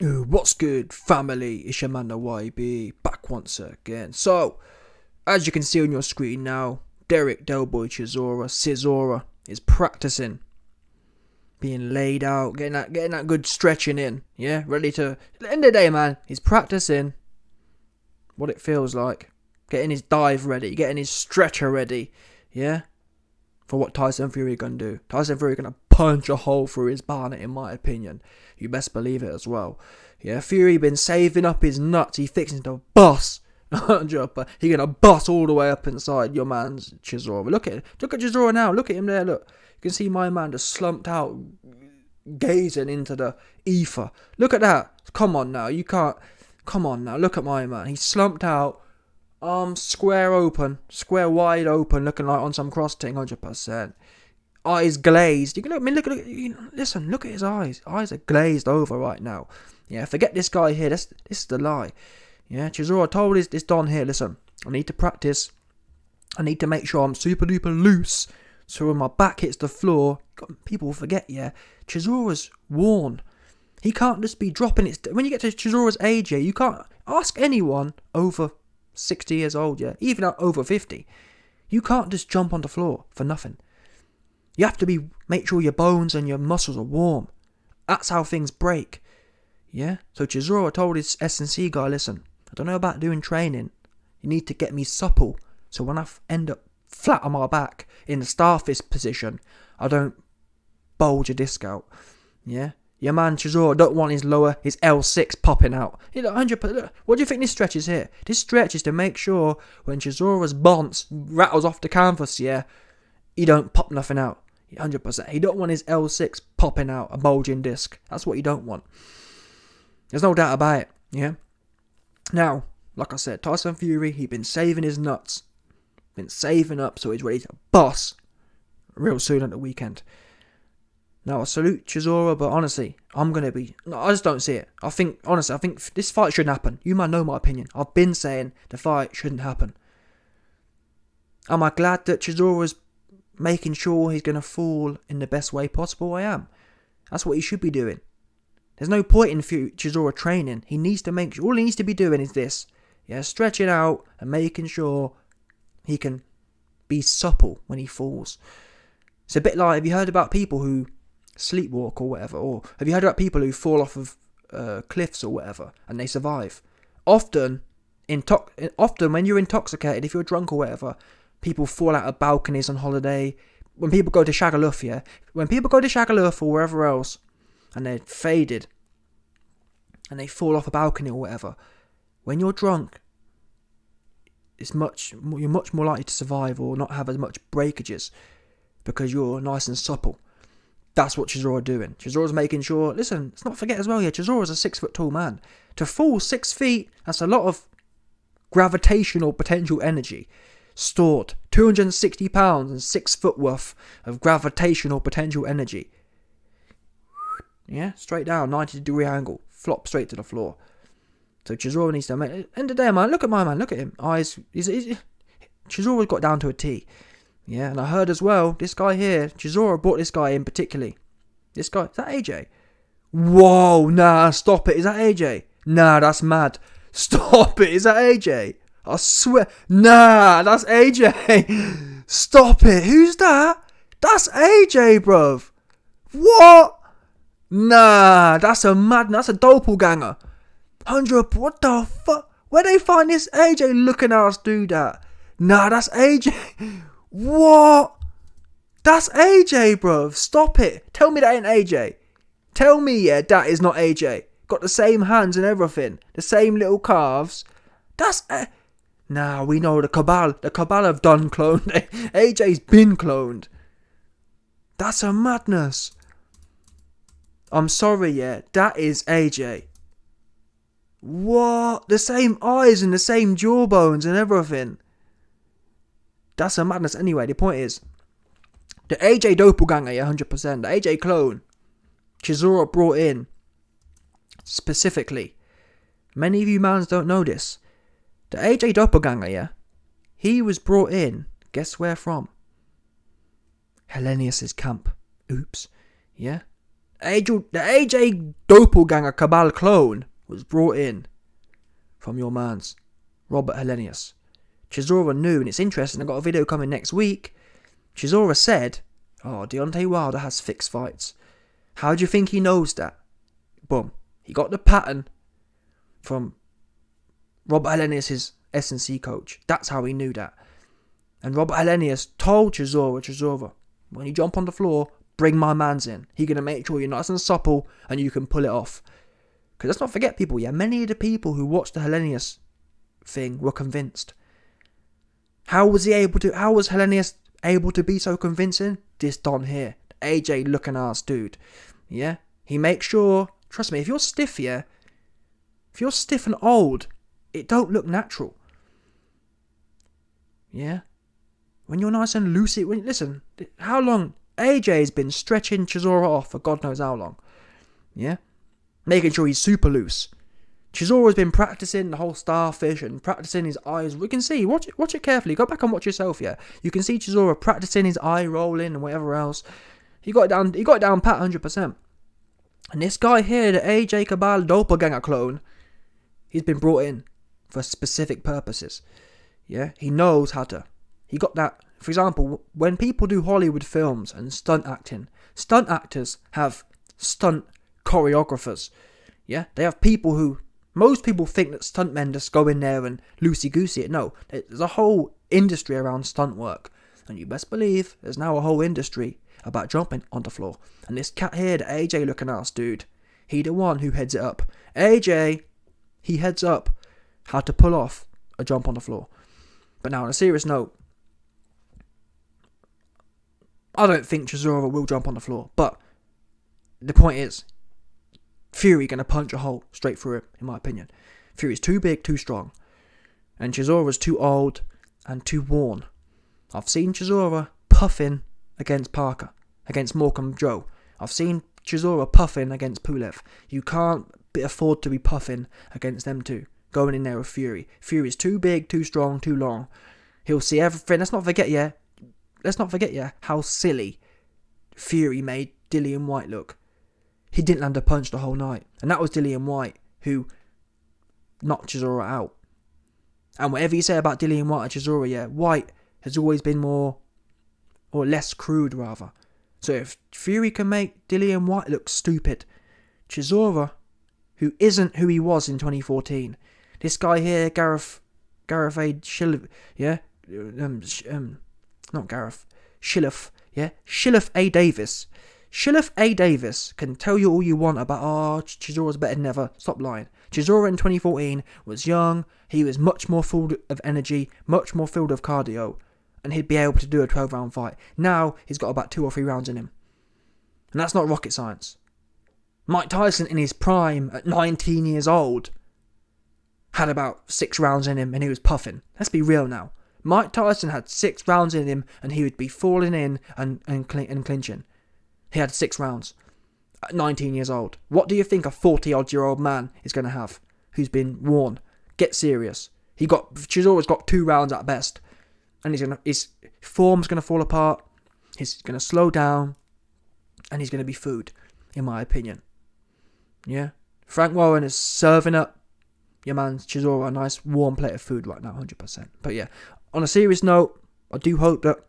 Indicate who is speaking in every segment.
Speaker 1: Ooh, what's good, family? It's your man, the YB, back once again. So, as you can see on your screen now, Derek Delboy Chisora is practicing, being laid out, getting that good stretching in. Yeah, ready to. At the end of the day, man, he's practicing what it feels like, getting his dive ready, getting his stretcher ready. Yeah, for what Tyson Fury gonna do. Tyson Fury gonna punch a hole through his barnet, in my opinion. You best believe it as well. Yeah, Fury been saving up his nuts. He fixing to bust. He gonna bust all the way up inside your man's Chisora. Look at Chisora now. Look at him there. Look, you can see my man just slumped out, gazing into the ether. Look at that. Come on now. You can't. Come on now. Look at my man. He's slumped out. Arms square wide open, looking like on some cross ting, 100%. Eyes glazed. You can listen, look at his eyes. Eyes are glazed over right now. Yeah, forget this guy here. This is the lie. Yeah, Chisora told this Don here, listen, I need to practice. I need to make sure I'm super duper loose. So when my back hits the floor, people forget, yeah, Chisora's worn. He can't just be dropping it. When you get to Chisora's age, yeah, you can't ask anyone over 60 years old, yeah, even over 50. You can't just jump on the floor for nothing. You have to make sure your bones and your muscles are warm. That's how things break. Yeah? So Chisora told his S&C guy, listen, I don't know about doing training. You need to get me supple. So when I end up flat on my back in the starfish position, I don't bulge a disc out. Yeah? Your man Chisora don't want his L6 popping out. You know, 100%. What do you think this stretch is here? This stretch is to make sure when Chisora's bonce rattles off the canvas, yeah, he don't pop nothing out. 100%. He don't want his L6 popping out, a bulging disc. That's what you don't want. There's no doubt about it, yeah? Now, like I said, Tyson Fury, he been saving his nuts. Been saving up so he's ready to bust real soon at the weekend. Now, I salute Chisora, but honestly, I just don't see it. I think this fight shouldn't happen. You might know my opinion. I've been saying the fight shouldn't happen. Am I glad that Chisora's making sure he's going to fall in the best way possible? I am. That's what he should be doing. There's no point in Chisora training. He needs to make sure, all he needs to be doing is this. Yeah, stretching out and making sure he can be supple when he falls. It's a bit like, have you heard about people who sleepwalk or whatever? Or have you heard about people who fall off of cliffs or whatever and they survive? Often when you're intoxicated, if you're drunk or whatever, people fall out of balconies on holiday. When people go to Shagaluf or wherever else, and they're faded, and they fall off a balcony or whatever, when you're drunk, you're much more likely to survive or not have as much breakages because you're nice and supple. That's what Chisora doing. Chisora's making sure. Listen, let's not forget as well. Yeah, Chisora's a 6 foot tall man. To fall 6 feet, that's a lot of gravitational potential energy stored. 260 pounds and 6 foot worth of gravitational potential energy. Yeah, straight down, 90-degree angle, flop straight to the floor. So Chisora needs to make. End of the day, man. Look at my man. Look at him. Eyes. Chisora's got down to a T. Yeah, and I heard as well, this guy here, Chisora brought this guy in particularly. This guy, is that AJ? Whoa, nah, stop it. Is that AJ? Nah, that's mad. Stop it. Is that AJ? I swear. Nah, that's AJ. Stop it. Who's that? That's AJ, bruv. What? Nah, that's a doppelganger. 100, what the fuck? Where they find this AJ looking at us do that? Nah, that's AJ. What? That's AJ, bruv. Stop it. Tell me that ain't AJ. Tell me, yeah, that is not AJ. Got the same hands and everything. The same little calves. That's... Nah, we know the Cabal. The Cabal have done cloned. AJ's been cloned. That's a madness. I'm sorry, yeah. That is AJ. What? The same eyes and the same jawbones and everything. That's a madness. Anyway, the point is, the AJ doppelganger, yeah, 100%. The AJ clone, Chisora brought in specifically. Many of you mans don't know this. The AJ doppelganger, yeah, he was brought in, guess where from? Helenius'd camp. Oops. Yeah? The AJ doppelganger cabal clone was brought in from your man's Wilder-Helenius'd. Chisora knew, and it's interesting, I got a video coming next week. Chisora said, Deontay Wilder has fixed fights. How do you think he knows that? Boom. He got the pattern from Wilder-Helenius's S&C coach. That's how he knew that. And Wilder-Helenius told Chisora, when you jump on the floor, bring my mans in. He's going to make sure you're nice and supple and you can pull it off. Because let's not forget, people, many of the people who watched the Helenius thing were convinced. How was Helenius able to be so convincing? This Don here, AJ looking ass dude. Yeah? He makes sure, trust me, if you're stiff, if you're stiff and old, it don't look natural. Yeah? When you're nice and loose, listen, how long? AJ's been stretching Chisora off for God knows how long. Yeah? Making sure he's super loose. Chisora's been practicing the whole starfish and practicing his eyes. We can see, watch it carefully. Go back and watch yourself, You can see Chisora practicing his eye rolling and whatever else. He got it down pat 100%. And this guy here, the AJ Cabal doppelganger clone, he's been brought in for specific purposes. Yeah? He knows how to. He got that. For example, when people do Hollywood films and stunt acting, stunt actors have stunt choreographers. Yeah? They have people who, most people think that stuntmen just go in there and loosey-goosey it. No, there's a whole industry around stunt work. And you best believe there's now a whole industry about jumping on the floor. And this cat here, the AJ looking ass dude, he the one who heads it up. AJ, he heads up how to pull off a jump on the floor. But now on a serious note, I don't think Chisora will jump on the floor. But the point is, Fury going to punch a hole straight through him, in my opinion. Fury's too big, too strong. And Chisora's too old and too worn. I've seen Chisora puffing against Parker, against Morecambe Joe. I've seen Chisora puffing against Pulev. You can't afford to be puffing against them two, going in there with Fury. Fury's too big, too strong, too long. He'll see everything. Let's not forget, how silly Fury made Dillian White look. He didn't land a punch the whole night. And that was Dillian White who knocked Chisora out. And whatever you say about Dillian White and Chisora, White has always been more, or less crude rather. So if Fury can make Dillian White look stupid, Chisora, who isn't who he was in 2014, this guy here, Gareth A. Shillef, not Gareth, Shillef, Shillef A. Davis. Shillef A. Davis can tell you all you want about, Chisora's better than ever. Stop lying. Chisora in 2014 was young, he was much more full of energy, much more filled of cardio, and he'd be able to do a 12-round fight. Now, he's got about 2 or 3 rounds in him. And that's not rocket science. Mike Tyson in his prime at 19 years old had about 6 rounds in him and he was puffing. Let's be real now. Mike Tyson had 6 rounds in him and he would be falling in and clinching. He had 6 rounds at 19 years old. What do you think a 40-odd-year-old man is going to have who's been worn? Get serious. Chisora's got 2 rounds at best. And his form's going to fall apart. He's going to slow down. And he's going to be food, in my opinion. Yeah? Frank Warren is serving up your man Chisora a nice warm plate of food right now, 100%. But yeah, on a serious note, I hope that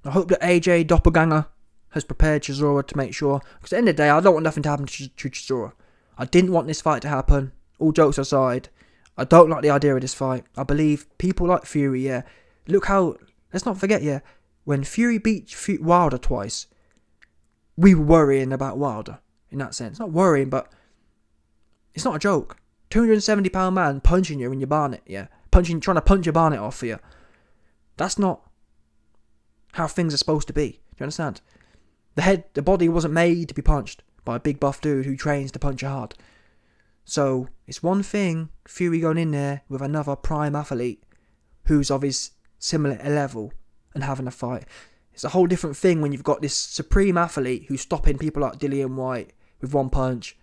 Speaker 1: AJ Doppelganger has prepared Chisora to make sure. Because at the end of the day, I don't want nothing to happen to Chisora. I didn't want this fight to happen. All jokes aside, I don't like the idea of this fight. I believe people like Fury, Look how, let's not forget, when Fury beat Wilder twice, we were worrying about Wilder in that sense. Not worrying, but it's not a joke. 270-pound man punching you in your barnet, trying to punch your barnet off for you. That's not how things are supposed to be. Do you understand? The body wasn't made to be punched by a big buff dude who trains to punch you hard. So, it's one thing, Fury going in there with another prime athlete who's of his similar level and having a fight. It's a whole different thing when you've got this supreme athlete who's stopping people like Dillian White with one punch,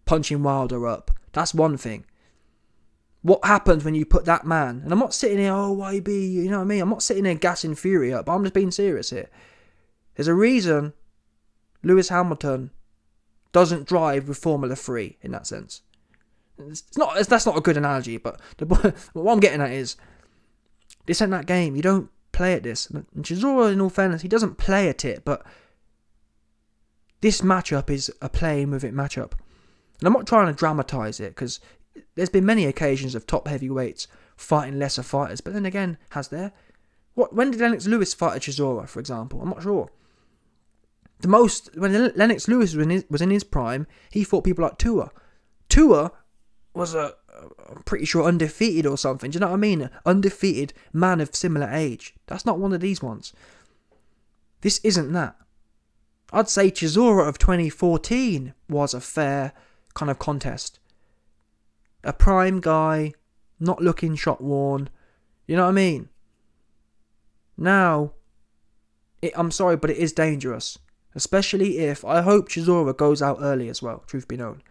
Speaker 1: punching Wilder up. That's one thing. What happens when you put that man, and I'm not sitting here, YB, you know what I mean? I'm not sitting there gassing Fury up, but I'm just being serious here. There's a reason Lewis Hamilton doesn't drive with Formula 3 in that sense. That's not a good analogy, but what I'm getting at is, this ain't that game. You don't play at this. And Chisora, in all fairness, he doesn't play at it, but this matchup is a playing with it matchup. And I'm not trying to dramatise it, because there's been many occasions of top heavyweights fighting lesser fighters, but then again, when did Lennox Lewis fight a Chisora, for example? I'm not sure. When Lennox Lewis was in his prime, he fought people like Tua. Tua was I'm pretty sure undefeated or something. Do you know what I mean? An undefeated man of similar age. That's not one of these ones. This isn't that. I'd say Chisora of 2014 was a fair kind of contest. A prime guy, not looking shot worn. You know what I mean? Now, I'm sorry, but it is dangerous. Especially if, I hope Chisora goes out early as well, truth be known.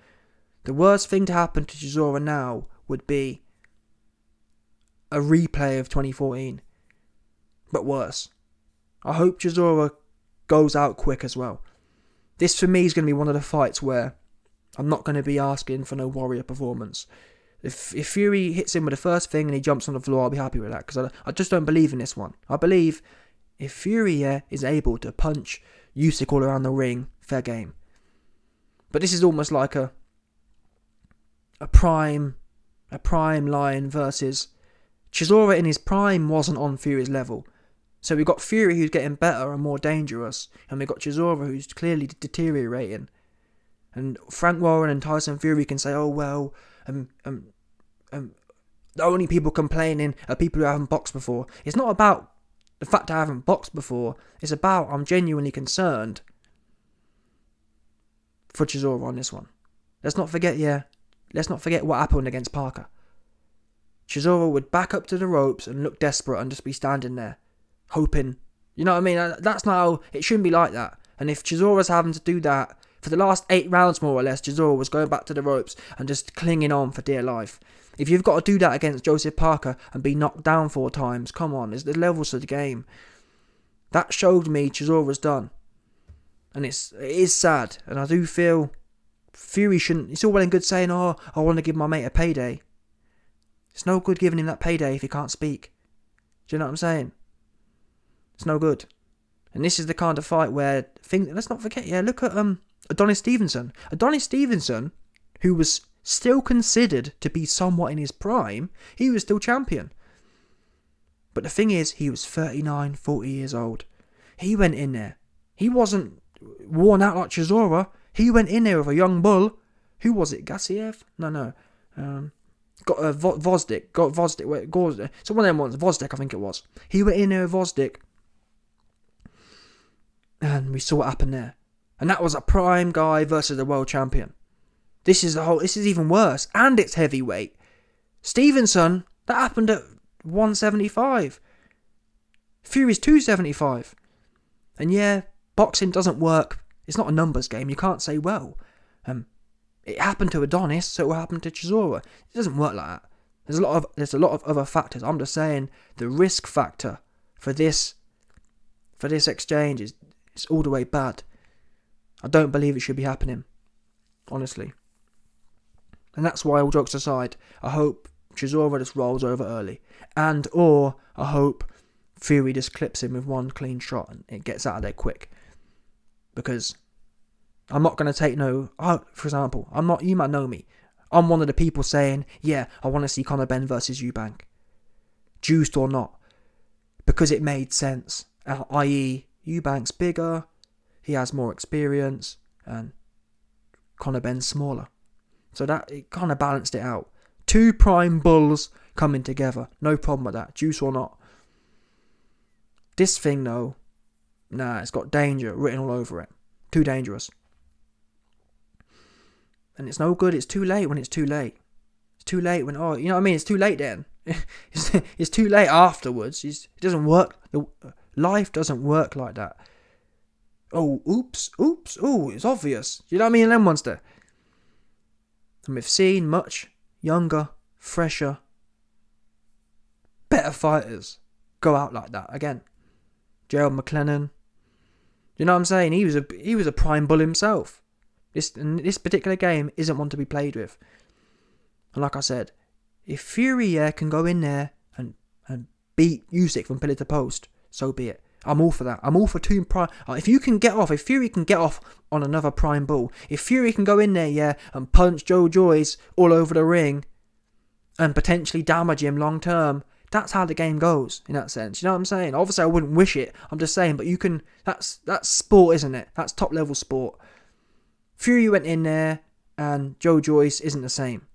Speaker 1: The worst thing to happen to Chisora now would be a replay of 2014. But worse. I hope Chisora goes out quick as well. This for me is going to be one of the fights where I'm not going to be asking for no warrior performance. If Fury hits him with the first thing and he jumps on the floor, I'll be happy with that, because I just don't believe in this one. I believe if Fury is able to punch Usyk all around the ring, fair game. But this is almost like a prime Lion versus Chisora. In his prime wasn't on Fury's level. So we've got Fury who's getting better and more dangerous, and we've got Chisora who's clearly deteriorating. And Frank Warren and Tyson Fury can say, oh well, the only people complaining are people who haven't boxed before. It's not about the fact I haven't boxed before. It's about I'm genuinely concerned for Chisora on this one. Let's not forget what happened against Parker. Chisora would back up to the ropes and look desperate and just be standing there, hoping. You know what I mean? That's not how, it shouldn't be like that. And if Chisora's having to do that, for the last 8 rounds more or less, Chisora was going back to the ropes and just clinging on for dear life. If you've got to do that against Joseph Parker and be knocked down 4 times, come on, there's the levels to the game. That showed me Chisora's done. And it is sad. And I do feel Fury shouldn't, it's all well and good saying, oh, I want to give my mate a payday. It's no good giving him that payday if he can't speak. Do you know what I'm saying? It's no good. And this is the kind of fight where, let's not forget, look at Adonis Stevenson. Adonis Stevenson, who was still considered to be somewhat in his prime, he was still champion. But the thing is, he was 39, 40 years old. He went in there. He wasn't worn out like Chisora. He went in there with a young bull. Who was it? Gassiev? No. Got Vosdik. Got Vosdik. So one of them ones. Vosdik, I think it was. He went in there with Vosdik. And we saw what happened there. And that was a prime guy versus a world champion. This is even worse. And it's heavyweight. Stevenson, that happened at 175. Fury's 275. And yeah, boxing doesn't work. It's not a numbers game. You can't say, well, it happened to Adonis, so it will happen to Chisora. It doesn't work like that. There's a lot of other factors. I'm just saying the risk factor for this exchange is all the way bad. I don't believe it should be happening, honestly. And that's why, all jokes aside, I hope Chisora just rolls over early. Or I hope Fury just clips him with one clean shot and it gets out of there quick. Because I'm not going to take for example, you might know me. I'm one of the people saying, yeah, I want to see Conor Benn versus Eubank. Juiced or not. Because it made sense. I.e., Eubank's bigger, he has more experience, and Conor Benn's smaller. So that, it kind of balanced it out. 2 prime bulls coming together. No problem with that, juice or not. This thing though, it's got danger written all over it. Too dangerous. And it's no good, it's too late when it's too late. It's too late when, you know what I mean? It's too late then. It's too late afterwards. It doesn't work. Life doesn't work like that. Oops, it's obvious. You know what I mean? Them ones there. And we've seen much younger, fresher, better fighters go out like that. Again, Gerald McLennan, You know what I'm saying? He was a prime bull himself. This particular game isn't one to be played with. And like I said, if Fury can go in there and beat Usyk from pillar to post, so be it. I'm all for that. I'm all for two prime. If Fury can get off on another prime bull, if Fury can go in there, and punch Joe Joyce all over the ring and potentially damage him long term, that's how the game goes in that sense. You know what I'm saying? Obviously, I wouldn't wish it. I'm just saying, but you can. That's sport, isn't it? That's top level sport. Fury went in there, and Joe Joyce isn't the same.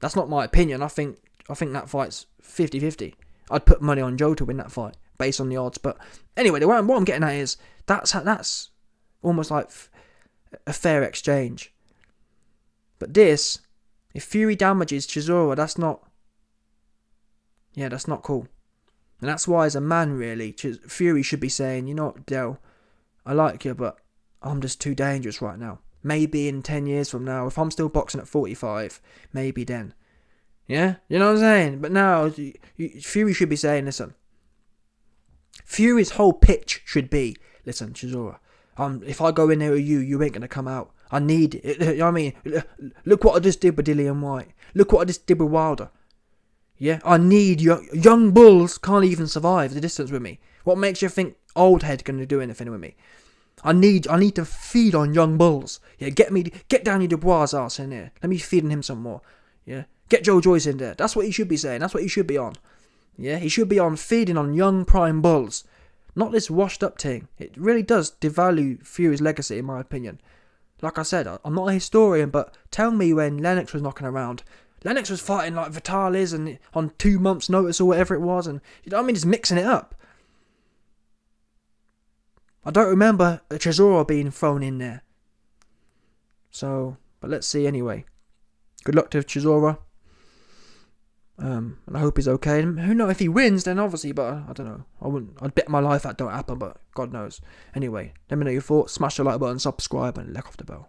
Speaker 1: That's not my opinion. I think that fight's 50-50. I'd put money on Joe to win that fight based on the odds. But anyway, what I'm getting at is that's almost like a fair exchange. But this, if Fury damages Chisora, that's not cool. And that's why, as a man, really, Fury should be saying, you know what, Del, I like you, but I'm just too dangerous right now. Maybe in 10 years from now, if I'm still boxing at 45, maybe then. Yeah? You know what I'm saying? But now, Fury should be saying, listen. Fury's whole pitch should be, listen, Chisora, if I go in there with you, you ain't going to come out. I need it. You know what I mean? Look what I just did with Dillian White. Look what I just did with Wilder. Yeah? I need young bulls can't even survive the distance with me. What makes you think old head going to do anything with me? I need to feed on young bulls. Yeah, get Daniel Dubois' ass in there. Let me feed on him some more. Yeah, get Joe Joyce in there. That's what he should be saying. That's what he should be on. Yeah, he should be on feeding on young prime bulls, not this washed up thing. It really does devalue Fury's legacy, in my opinion. Like I said, I'm not a historian, but tell me when Lennox was knocking around. Lennox was fighting like Vitalis and on 2 months' notice or whatever it was, and you know what I mean, just mixing it up. I don't remember a Chisora being thrown in there. So, but let's see anyway. Good luck to Chisora. And I hope he's okay. And who knows, if he wins, then obviously, but I don't know. I'd bet my life that don't happen, but God knows. Anyway, let me know your thoughts. Smash the like button, subscribe, and lick off the bell.